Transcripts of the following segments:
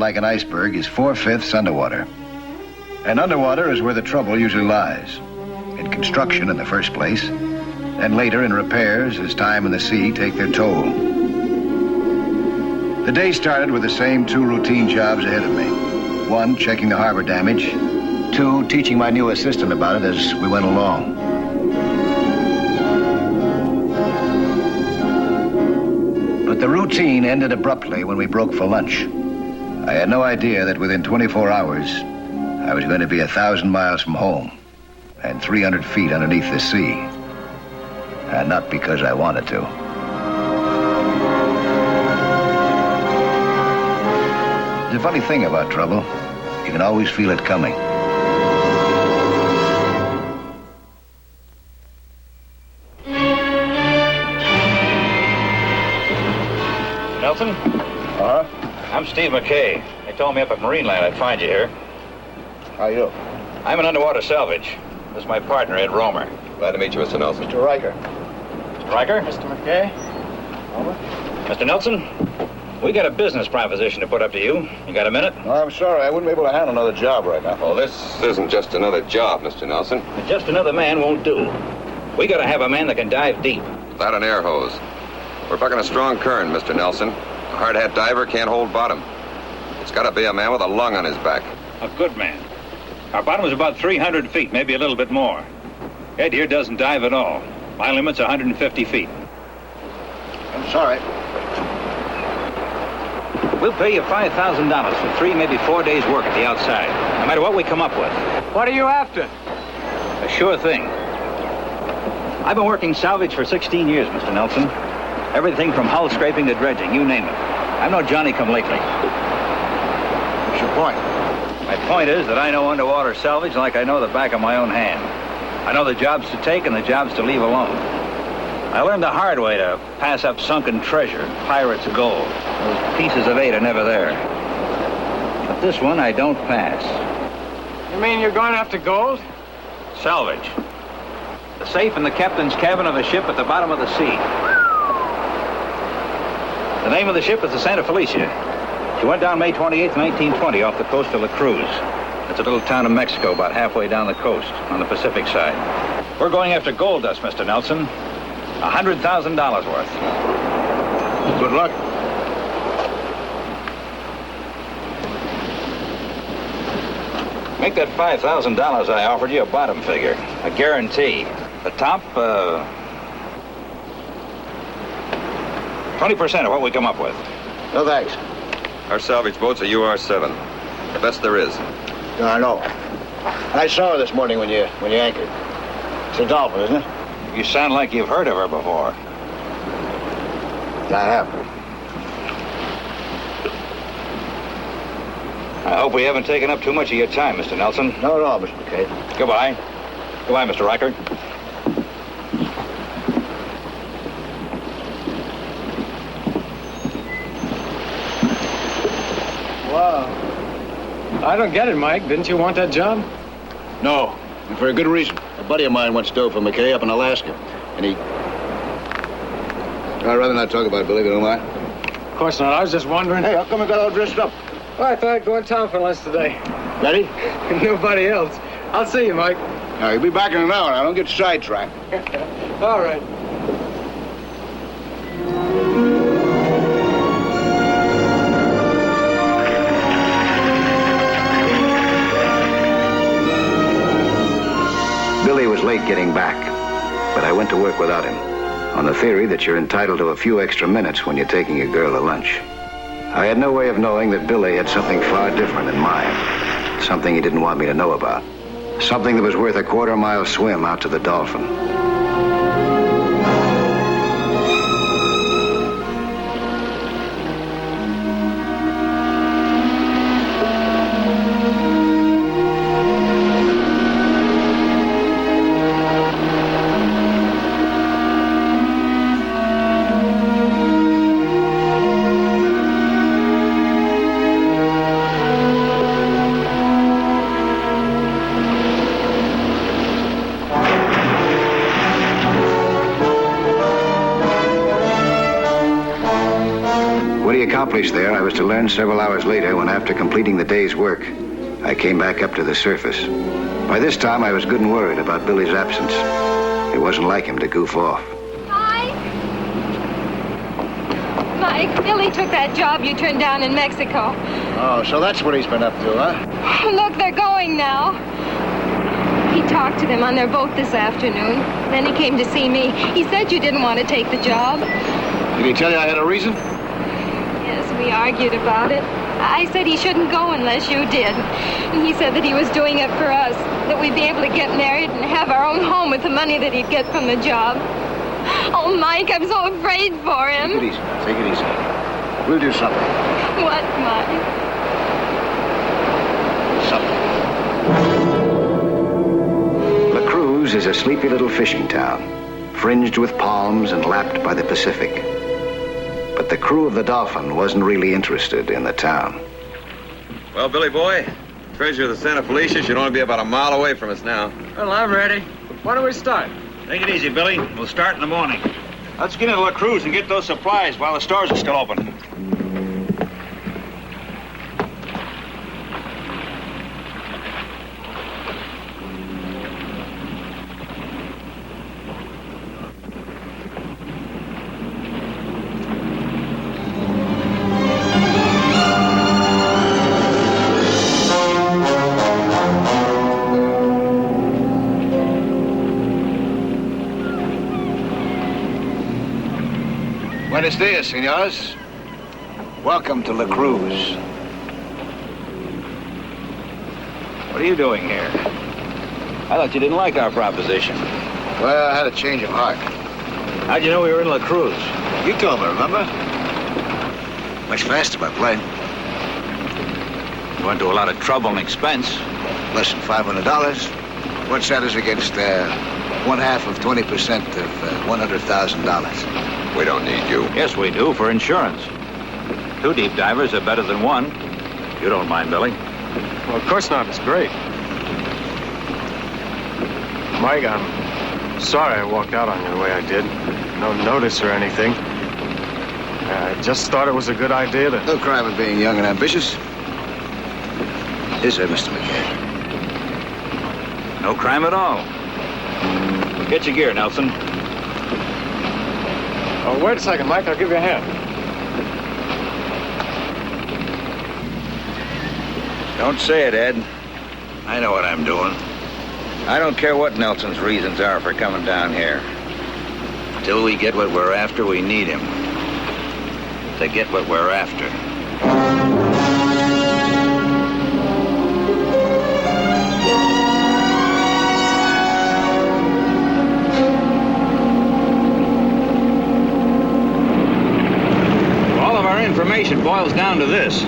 like an iceberg, is 4/5 underwater. And underwater is where the trouble usually lies. In construction in the first place, and later in repairs as time and the sea take their toll. The day started with the same 2 routine jobs ahead of me. 1, checking the harbor damage. 2, teaching my new assistant about it as we went along. But the routine ended abruptly when we broke for lunch. I had no idea that within 24 hours, I was going to be 1,000 miles from home and 300 feet underneath the sea. And not because I wanted to. The funny thing about trouble, you can always feel it coming. Nelson? Uh-huh? I'm Steve McKay. They told me up at Marineland I'd find you here. How are you? I'm an underwater salvage. This is my partner, Ed Romer. Glad to meet you, Mr. Nelson. Mr. Riker. Mr. Riker? Mr. McKay? Over. Mr. Nelson, we got a business proposition to put up to you. You got a minute? No, I'm sorry. I wouldn't be able to handle another job right now. Oh, this isn't just another job, Mr. Nelson. Just another man won't do. We got to have a man that can dive deep. Without an air hose. We're bucking a strong current, Mr. Nelson. A hard hat diver can't hold bottom. It's got to be a man with a lung on his back. A good man. Our bottom is about 300 feet, maybe a little bit more. Ed here doesn't dive at all. My limit's 150 feet. I'm sorry. We'll pay you $5,000 for 3, maybe 4 days' work at the outside, no matter what we come up with. What are you after? A sure thing. I've been working salvage for 16 years, Mr. Nelson. Everything from hull scraping to dredging, you name it. I'm no Johnny-come-lately. What's your point? My point is that I know underwater salvage like I know the back of my own hand. I know the jobs to take and the jobs to leave alone. I learned the hard way to pass up sunken treasure, pirates' gold. Those pieces of 8 are never there. But this one I don't pass. You mean you're going after gold? Salvage. The safe in the captain's cabin of a ship at the bottom of the sea. The name of the ship is the Santa Felicia. She went down May 28th, 1920, off the coast of La Cruz. It's a little town in Mexico, about halfway down the coast, on the Pacific side. We're going after gold dust, Mr. Nelson. $100,000 worth. Good luck. Make that $5,000 I offered you a bottom figure, a guarantee. The top, 20% of what we come up with. No, thanks. Our salvage boat's a UR-7. The best there is. No, I know. I saw her this morning when you anchored. It's a Dolphin, isn't it? You sound like you've heard of her before. I have. I hope we haven't taken up too much of your time, Mr. Nelson. No, Mr. McKay. Goodbye. Goodbye, Mr. Riker. Wow. I don't get it, Mike. Didn't you want that job? No, and for a good reason. A buddy of mine once dove for McKay up in Alaska, and he... I'd rather not talk about it, believe it or not. Of course not. I was just wondering. Hey, how come I got all dressed up? Well, I thought I'd go in town for lunch today. Ready? Nobody else. I'll see you, Mike. Now, you'll be back in an hour. Now, don't get sidetracked. All right. Billy was late getting back, but I went to work without him, on the theory that you're entitled to a few extra minutes when you're taking a girl to lunch. I had no way of knowing that Billy had something far different in mind, something he didn't want me to know about, something that was worth a quarter-mile swim out to the Dolphin. place there, I was to learn several hours later when, after completing the day's work, I came back up to the surface. By this time, I was good and worried about Billy's absence. It wasn't like him to goof off. Mike, Billy took that job you turned down in Mexico. Oh, so that's what he's been up to, huh? Look, they're going now. He talked to them on their boat this afternoon. Then he came to see me. He said you didn't want to take the job. Did he tell you I had a reason? Yes, we argued about it. I said he shouldn't go unless you did. And he said that he was doing it for us, that we'd be able to get married and have our own home with the money that he'd get from the job. Oh, Mike, I'm so afraid for him. Take it easy. Take it easy. We'll do something. What, Mike? Something. La Cruz is a sleepy little fishing town, fringed with palms and lapped by the Pacific. But the crew of the Dolphin wasn't really interested in the town. Well, Billy boy, treasure of the Santa Felicia should only be about a mile away from us now. Well, I'm ready. Why don't we start? Take it easy, Billy. We'll start in the morning. Let's get into La Cruz and get those supplies while the stores are still open. Buenos dias, senors. Welcome to La Cruz. What are you doing here? I thought you didn't like our proposition. Well, I had a change of heart. How'd you know we were in La Cruz? You told me, remember? Much faster by plane. You went to a lot of trouble and expense. Less than $500. What's that as against 1/2 of 20% of $100,000? We don't need you. Yes, we do, for insurance. 2 deep divers are better than 1. You don't mind, Billy? Well, of course not. It's great. Mike, I'm sorry I walked out on you the way I did. No notice or anything. I just thought it was a good idea to... No crime in being young and ambitious. Is there, Mr. McKay? No crime at all. Get your gear, Nelson. Oh, wait a second, Mike. I'll give you a hand. Don't say it, Ed. I know what I'm doing. I don't care what Nelson's reasons are for coming down here. Till we get what we're after, we need him. To get what we're after. Information boils down to this.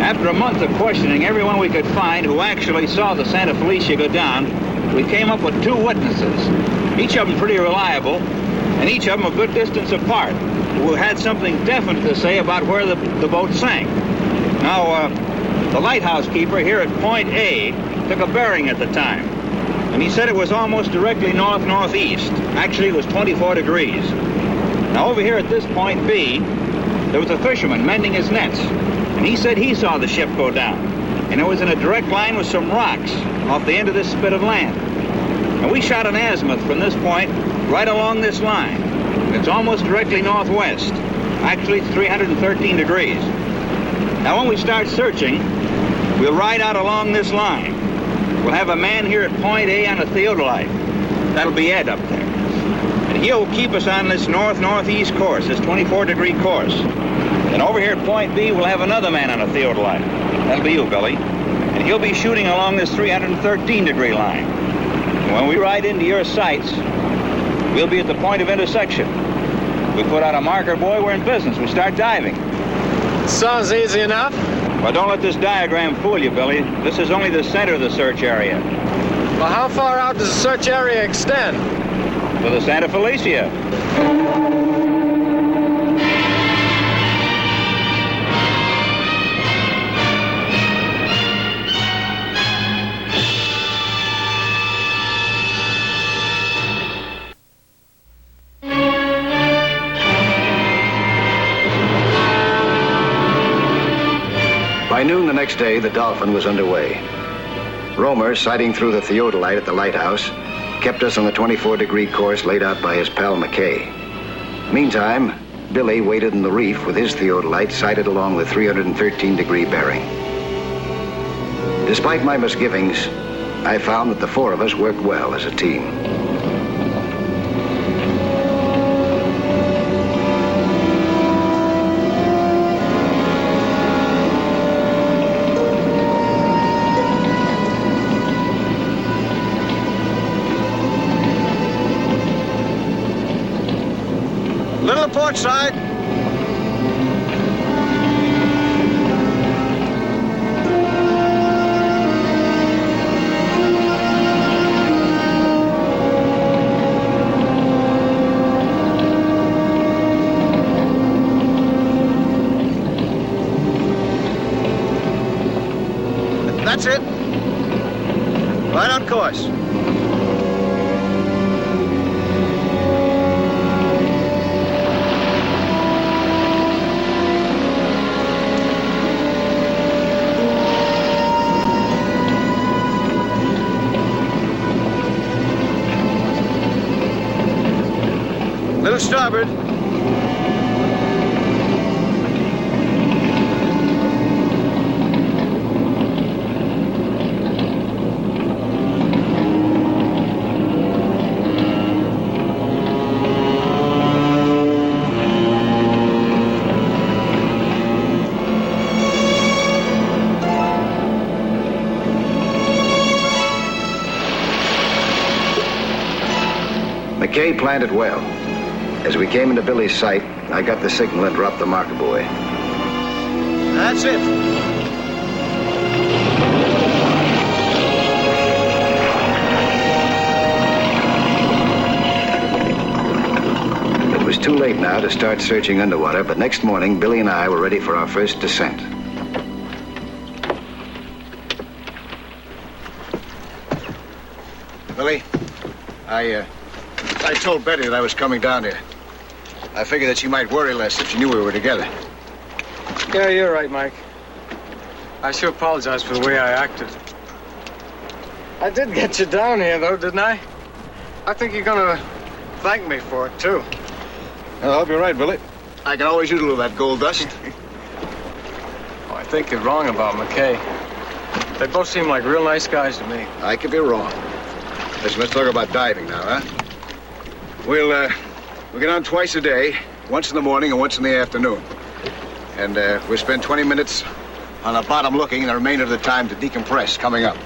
After a month of questioning everyone we could find who actually saw the Santa Felicia go down, we came up with 2 witnesses, each of them pretty reliable, and each of them a good distance apart, who had something definite to say about where the boat sank. Now, the lighthouse keeper here at Point A took a bearing at the time, and he said it was almost directly north-northeast. Actually, it was 24 degrees. Now, over here at this Point B, there was a fisherman mending his nets, and he said he saw the ship go down, and it was in a direct line with some rocks off the end of this spit of land. And we shot an azimuth from this point right along this line. It's almost directly northwest. Actually, it's 313 degrees. Now, when we start searching, we'll ride out along this line. We'll have a man here at Point A on a theodolite. That'll be Ed up there. And he'll keep us on this north-northeast course, this 24-degree course. And over here at Point B, we'll have another man on a theodolite. That'll be you, Billy. And he'll be shooting along this 313-degree line. And when we ride into your sights, we'll be at the point of intersection. We put out a marker, boy, we're in business. We start diving. Sounds easy enough. Well, don't let this diagram fool you, Billy. This is only the center of the search area. Well, how far out does the search area extend? To the Santa Felicia. next day, the Dolphin was underway. Romer, sighting through the theodolite at the lighthouse, kept us on the 24-degree course laid out by his pal McKay. Meantime, Billy waited in the reef with his theodolite sighted along the 313-degree bearing. Despite my misgivings, I found that the four of us worked well as a team. Little port side. That's it. Right on course. Little starboard. McKay planned it well. As we came into Billy's sight, I got the signal and dropped the marker buoy. That's it. It was too late now to start searching underwater, but next morning, Billy and I were ready for our first descent. Billy, I told Betty that I was coming down here. I figured that she might worry less if she knew we were together. Yeah, you're right, Mike. I sure apologize for the way I acted. I did get you down here, though, didn't I? I think you're gonna thank me for it, too. Well, I hope you're right, Billy. I can always use a little of that gold dust. Oh, I think you're wrong about McKay. They both seem like real nice guys to me. I could be wrong. Listen, let's talk about diving now, huh? We'll get on twice a day, once in the morning and once in the afternoon. And we'll spend 20 minutes on the bottom looking and the remainder of the time to decompress coming up.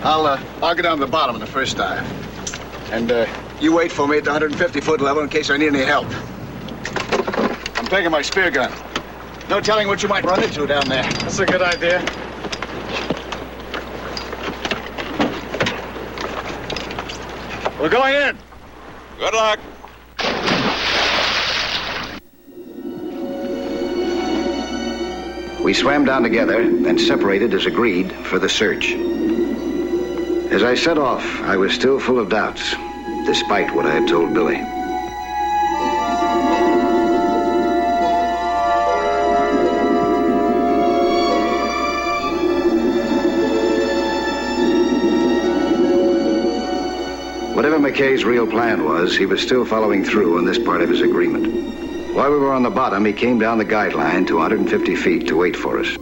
I'll get down to the bottom in the first dive. And you wait for me at the 150-foot level in case I need any help. I'm taking my spear gun. No telling what you might run into down there. That's a good idea. We're going in. Good luck. We swam down together and separated as agreed for the search. As I set off, I was still full of doubts, despite what I had told Billy. Whatever McKay's real plan was, he was still following through on this part of his agreement. While we were on the bottom, he came down the guideline to 150 feet to wait for us.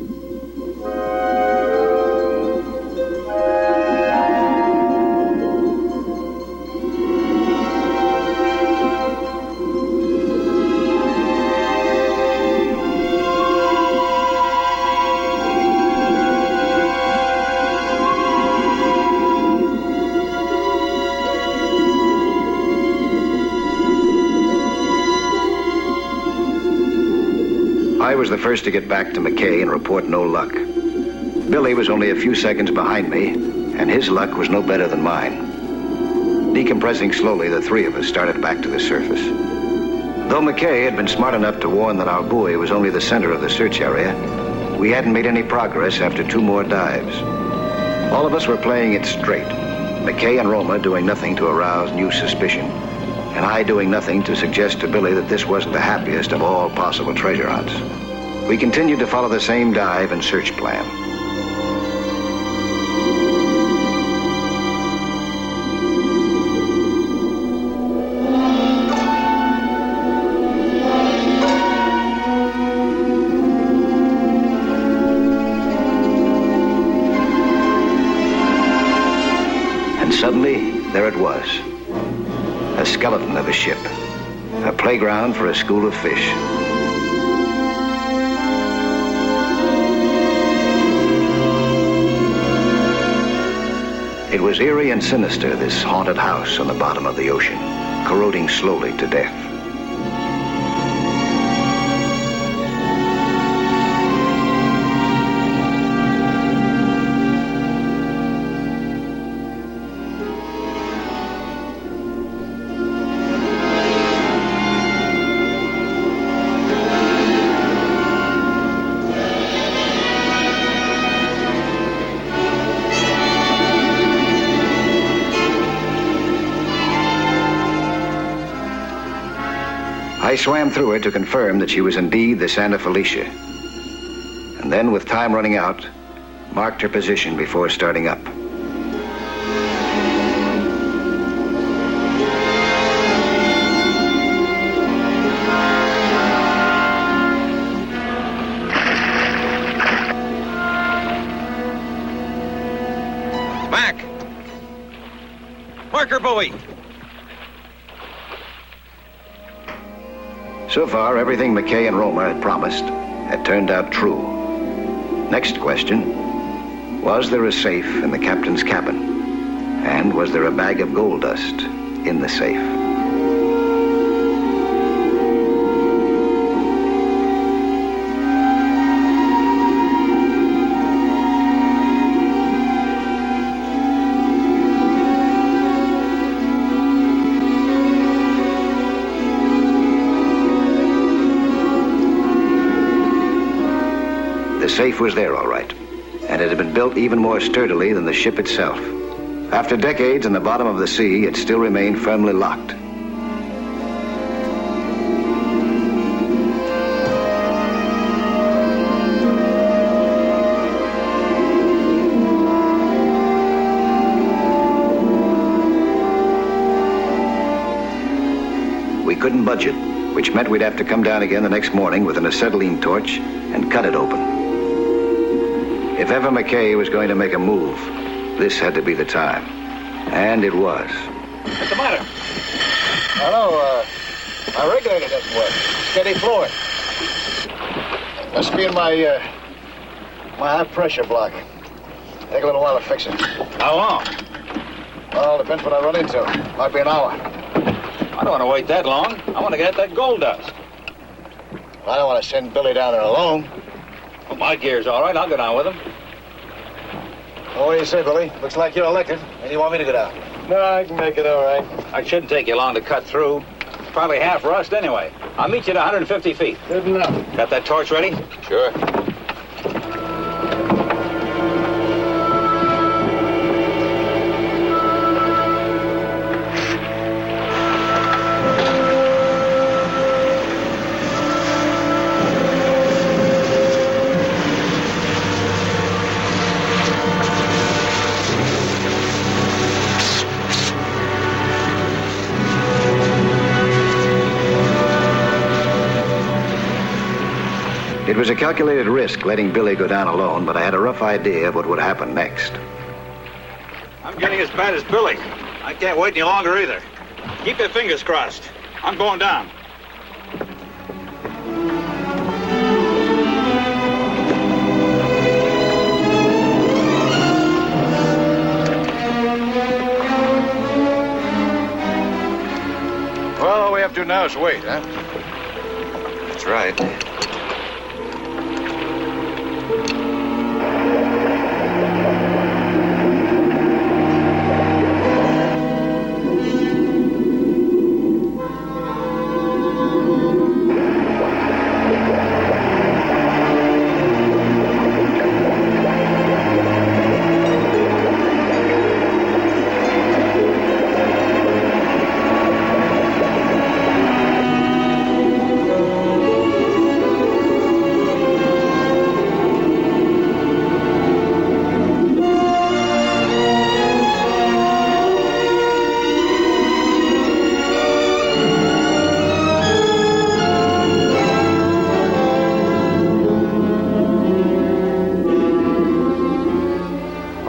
I was the first to get back to McKay and report no luck. Billy was only a few seconds behind me, and his luck was no better than mine. Decompressing slowly, the three of us started back to the surface. Though McKay had been smart enough to warn that our buoy was only the center of the search area, we hadn't made any progress after 2 more dives. All of us were playing it straight. McKay and Roma doing nothing to arouse new suspicion, and I doing nothing to suggest to Billy that this wasn't the happiest of all possible treasure hunts. We continued to follow the same dive and search plan. And suddenly, there it was. A skeleton of a ship. A playground for a school of fish. It was eerie and sinister, this haunted house on the bottom of the ocean, corroding slowly to death. I swam through it to confirm that she was indeed the Santa Felicia. And then, with time running out, marked her position before starting up. Mac! Marker buoy! So far, everything McKay and Roma had promised had turned out true. Next question, was there a safe in the captain's cabin? And was there a bag of gold dust in the safe? The safe was there, all right, and it had been built even more sturdily than the ship itself. After decades in the bottom of the sea, it still remained firmly locked. We couldn't budge it, which meant we'd have to come down again the next morning with an acetylene torch and cut it open. If ever McKay was going to make a move, this had to be the time. And it was. What's the matter? Hello, my regulator doesn't work. Steady flowing. Must be in my high pressure block. Take a little while to fix it. How long? Well, depends what I run into. Might be an hour. I don't want to wait that long. I want to get that gold dust. I don't want to send Billy down there alone. Well, my gear's all right. I'll go down with him. Well, what do you say, Billy? Looks like you're elected. And you want me to go down? No, I can make it all right. It shouldn't take you long to cut through. It's probably half rust anyway. I'll meet you at 150 feet. Good enough. Got that torch ready? Sure. It was a calculated risk letting Billy go down alone, but I had a rough idea of what would happen next. I'm getting as bad as Billy. I can't wait any longer either. Keep your fingers crossed. I'm going down. Well, all we have to do now is wait, huh? That's right.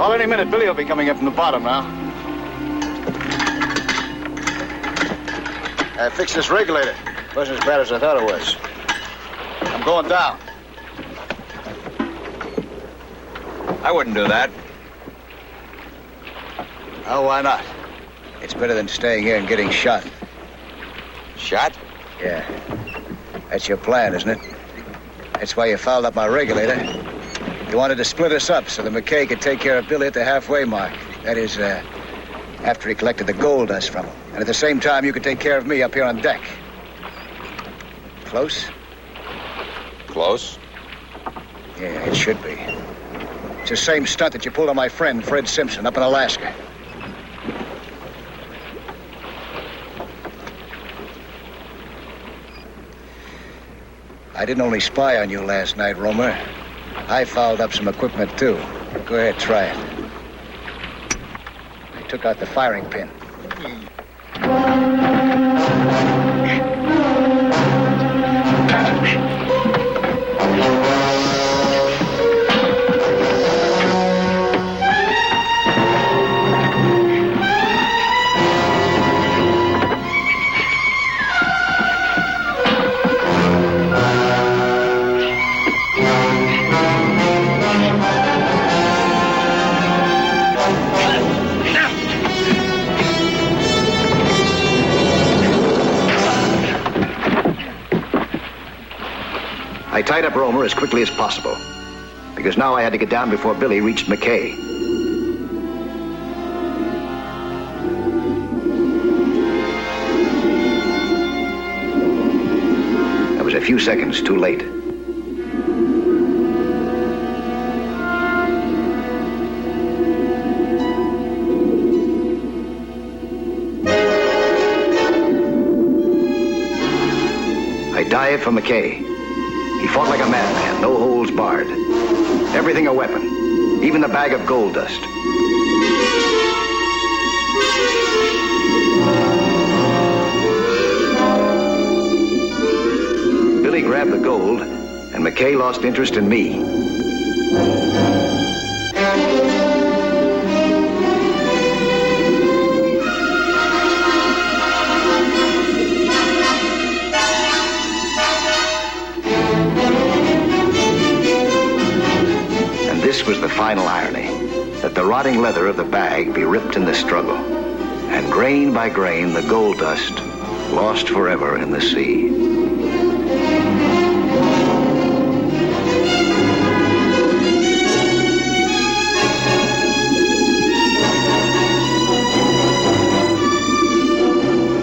Well, any minute, Billy will be coming up from the bottom now. I fixed this regulator. Wasn't as bad as I thought it was. I'm going down. I wouldn't do that. Oh, why not? It's better than staying here and getting shot. Shot? Yeah. That's your plan, isn't it? That's why you fouled up my regulator. You wanted to split us up so that McKay could take care of Billy at the halfway mark. That is, after he collected the gold dust from him. And at the same time, you could take care of me up here on deck. Close? Close. Yeah, it should be. It's the same stunt that you pulled on my friend, Fred Simpson, up in Alaska. I didn't only spy on you last night, Romer. I fouled up some equipment, too. Go ahead, try it. I took out the firing pin. I tied up Romer as quickly as possible, because now I had to get down before Billy reached McKay. I was a few seconds too late. I dived for McKay. He fought like a madman, no holds barred. Everything a weapon, even the bag of gold dust. Billy grabbed the gold, and McKay lost interest in me. This was the final irony, that the rotting leather of the bag be ripped in the struggle, and grain by grain the gold dust lost forever in the sea.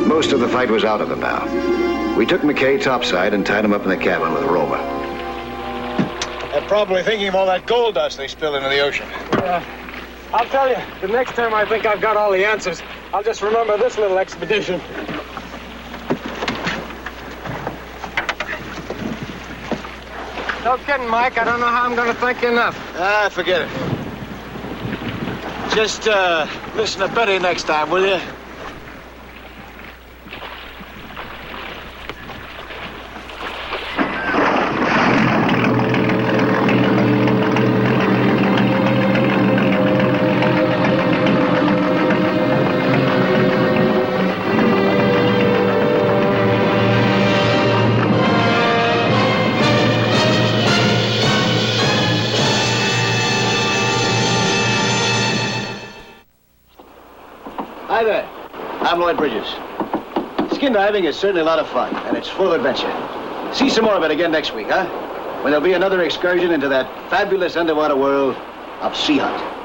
Most of the fight was out of him now. We took McKay topside and tied him up in the cabin with Romer. They're probably thinking of all that gold dust they spilled into the ocean. I'll tell you, the next time I think I've got all the answers, I'll just remember this little expedition. No kidding, Mike. I don't know how I'm going to thank you enough. Forget it. Just, listen to Betty next time, will you? Hi there. I'm Lloyd Bridges. Skin diving is certainly a lot of fun, and it's full of adventure. See some more of it again next week, huh? When there'll be another excursion into that fabulous underwater world of Sea Hunt.